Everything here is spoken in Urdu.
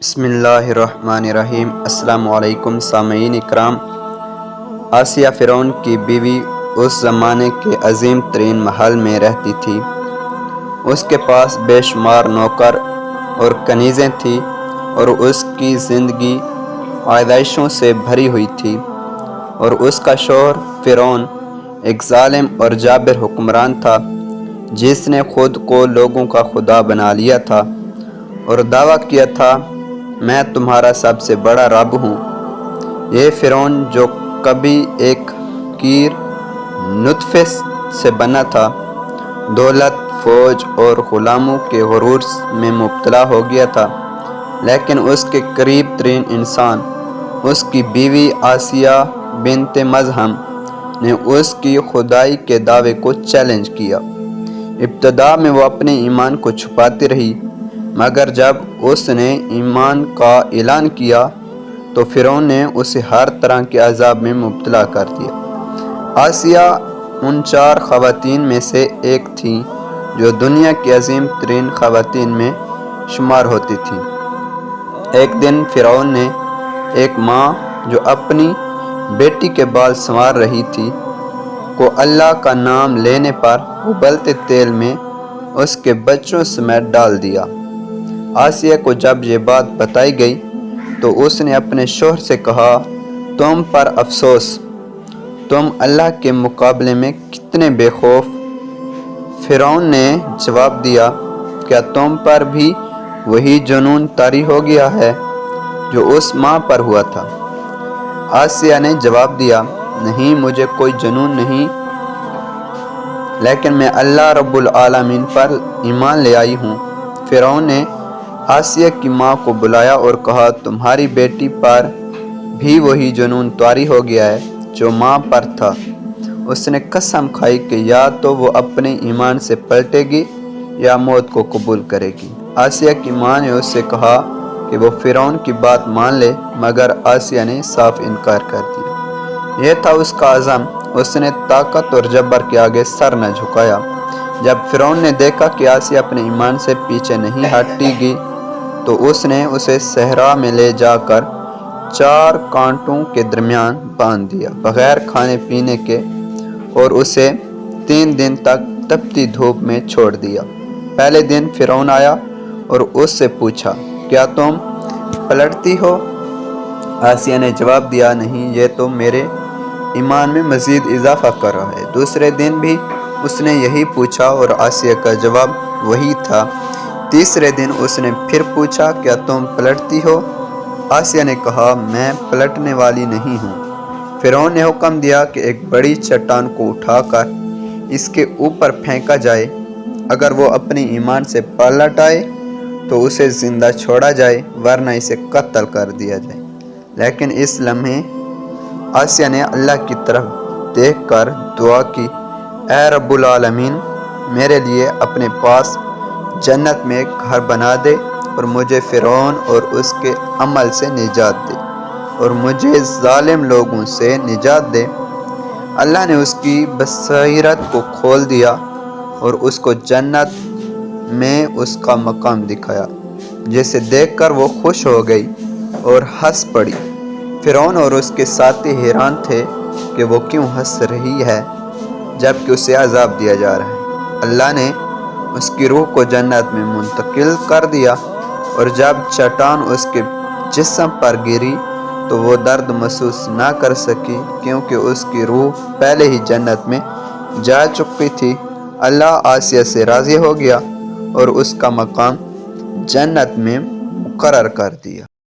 بسم اللہ الرحمن الرحیم۔ السلام علیکم سامعین اکرام۔ آسیہ فرعون کی بیوی اس زمانے کے عظیم ترین محل میں رہتی تھی۔ اس کے پاس بے شمار نوکر اور کنیزیں تھیں اور اس کی زندگی آزائشوں سے بھری ہوئی تھی، اور اس کا شوہر فرعون ایک ظالم اور جابر حکمران تھا جس نے خود کو لوگوں کا خدا بنا لیا تھا اور دعویٰ کیا تھا، میں تمہارا سب سے بڑا رب ہوں۔ یہ فرعون جو کبھی ایک حقیر نطفے سے بنا تھا، دولت، فوج اور غلاموں کے غرور میں مبتلا ہو گیا تھا، لیکن اس کے قریب ترین انسان، اس کی بیوی آسیہ بنت مزاحم نے اس کی خدائی کے دعوے کو چیلنج کیا۔ ابتدا میں وہ اپنے ایمان کو چھپاتی رہی، مگر جب اس نے ایمان کا اعلان کیا تو فرعون نے اسے ہر طرح کے عذاب میں مبتلا کر دیا۔ آسیہ ان 4 خواتین میں سے ایک تھی جو دنیا کی عظیم ترین خواتین میں شمار ہوتی تھی۔ ایک دن فرعون نے ایک ماں جو اپنی بیٹی کے بال سنوار رہی تھی کو اللہ کا نام لینے پر ابلتے تیل میں اس کے بچوں سمیت ڈال دیا۔ آسیہ کو جب یہ بات بتائی گئی تو اس نے اپنے شوہر سے کہا، تم پر افسوس، تم اللہ کے مقابلے میں کتنے بے خوف۔ فرعون نے جواب دیا، کیا تم پر بھی وہی جنون طاری ہو گیا ہے جو اس ماں پر ہوا تھا؟ آسیہ نے جواب دیا، نہیں، مجھے کوئی جنون نہیں، لیکن میں اللہ رب العالمین پر ایمان لے آئی ہوں۔ فرعون نے آسیہ کی ماں کو بلایا اور کہا، تمہاری بیٹی پر بھی وہی جنون طاری ہو گیا ہے جو ماں پر تھا۔ اس نے قسم کھائی کہ یا تو وہ اپنے ایمان سے پلٹے گی یا موت کو قبول کرے گی۔ آسیہ کی ماں نے اس سے کہا کہ وہ فرعون کی بات مان لے، مگر آسیہ نے صاف انکار کر دیا۔ یہ تھا اس کا عزم، اس نے طاقت اور جبر کے آگے سر نہ جھکایا۔ جب فرعون نے دیکھا کہ آسیہ اپنے ایمان سے پیچھے نہیں ہٹے گی تو اس نے اسے صحرا میں لے جا کر 4 کانٹوں کے درمیان باندھ دیا بغیر کھانے پینے کے اور اسے 3 دن تک تپتی دھوپ میں چھوڑ دیا۔ پہلے دن فرعون آیا اور اس سے پوچھا، کیا تم پلٹتی ہو؟ آسیہ نے جواب دیا، نہیں، یہ تو میرے ایمان میں مزید اضافہ کر رہا ہے۔ دوسرے دن بھی اس نے یہی پوچھا اور آسیہ کا جواب وہی تھا۔ تیسرے دن اس نے پھر پوچھا، کیا تم پلٹتی ہو؟ آسیہ نے کہا، میں پلٹنے والی نہیں ہوں۔ فرعون نے حکم دیا کہ ایک بڑی چٹان کو اٹھا کر اس کے اوپر پھینکا جائے، اگر وہ اپنے ایمان سے پلٹ آئے تو اسے زندہ چھوڑا جائے، ورنہ اسے قتل کر دیا جائے۔ لیکن اس لمحے آسیہ نے اللہ کی طرف دیکھ کر دعا کی، اے رب العالمین، میرے لیے اپنے پاس جنت میں ایک گھر بنا دے اور مجھے فرعون اور اس کے عمل سے نجات دے اور مجھے ظالم لوگوں سے نجات دے۔ اللہ نے اس کی بصیرت کو کھول دیا اور اس کو جنت میں اس کا مقام دکھایا، جسے دیکھ کر وہ خوش ہو گئی اور ہنس پڑی۔ فرعون اور اس کے ساتھی حیران تھے کہ وہ کیوں ہنس رہی ہے جبکہ اسے عذاب دیا جا رہا ہے۔ اللہ نے اس کی روح کو جنت میں منتقل کر دیا اور جب چٹان اس کے جسم پر گری تو وہ درد محسوس نہ کر سکی، کیونکہ اس کی روح پہلے ہی جنت میں جا چکی تھی۔ اللہ آسیہ سے راضی ہو گیا اور اس کا مقام جنت میں مقرر کر دیا۔